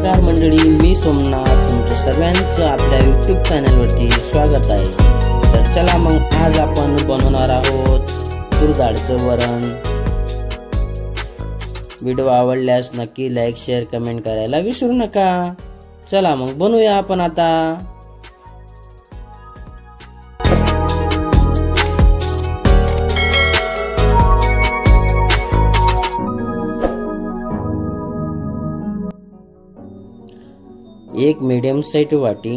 नमस्कार मंडळी, मी सोमनाथ तुमच्या सर्वांचं आपल्या YouTube चॅनलवरती स्वागत आहे। तर चला मग आज आपण बनवणार आहोत तूर डाळचं वरण। व्हिडिओ आवडल्यास नक्की लाईक शेअर कमेंट करायला विसरू नका। चला मग बनवूया आपण आता। एक मीडियम साइज वाटी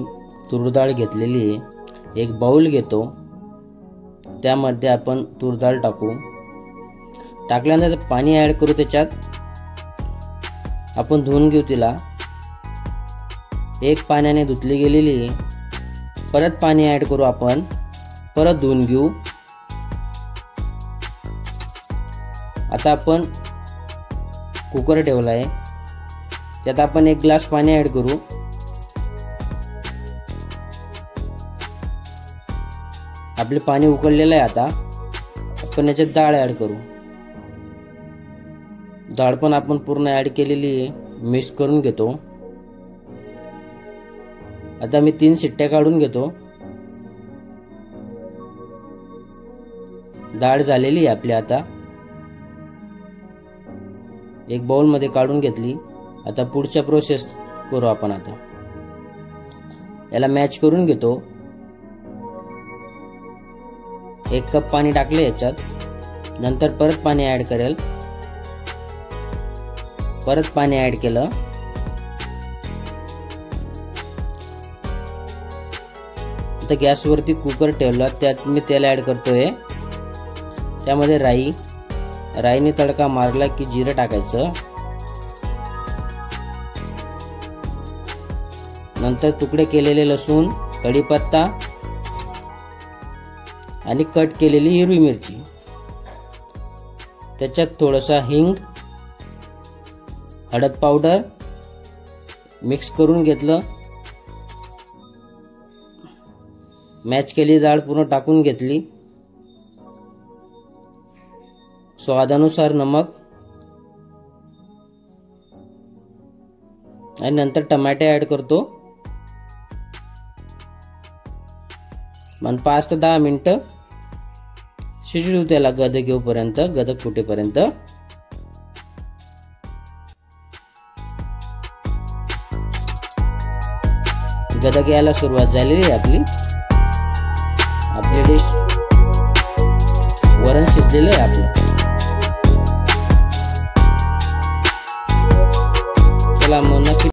तूर डाळ घेतलेली आहे। एक बाउल घेतो, त्यामध्ये आपण तूर डाळ टाकू। टाकल्यानंतर पाणी ऍड करू। त्याच्यात आपण धुवून घेऊ तिला। एक पाण्याने धुतली गेलेली आहे। परत पाणी ऍड करू आपण, परत धुवून घेऊ। आता आपण कुकर ठेवला आहे, त्यात आपण एक ग्लास पाणी ऍड करू। आपले पाणी उकळलेलं आहे। आता आपण याच्यात डाळ ऍड करू। डाळ पण आपण पूर्ण ऍड केलेली आहे, मिक्स करून घेतो। आता मी 3 शिट्ट्या काढून घेतो। डाळ झालेली आहे आपली। आता एक बाउल मध्ये काढून घेतली। आता पुढच्या प्रोसेस करू आपण। आता याला मॅच करून घेतो। 1 कप पाणी टाकले याच्यात, नंतर परत पाणी ऍड करेल। परत पाणी ऍड केलं। आता गॅसवरती कुकर ठेवला, त्यात मी तेल ऍड करतोय। त्यामध्ये राईने तडका मारला की जिरं टाकायचं। नंतर तुकडे केलेले लसूण, कढीपत्ता आणि कट केलेली हिरवी मिरची। त्याच्यात थोडासा हिंग, हळद पावडर मिक्स करून घेतलं। मॅच केली डाळ पूर्ण टाकून घेतली। स्वादानुसार नमक आणि नंतर टमाटे ऍड करतो। मग 5 ते 10 मिनिटं शिजू त्याला, गदक घेऊपर्यंत, गदक फुटेपर्यंत। गदक यायला सुरुवात झालेली आहे आपली डिश। वरण शिजलेलं आहे आपलं। चला मग नक्की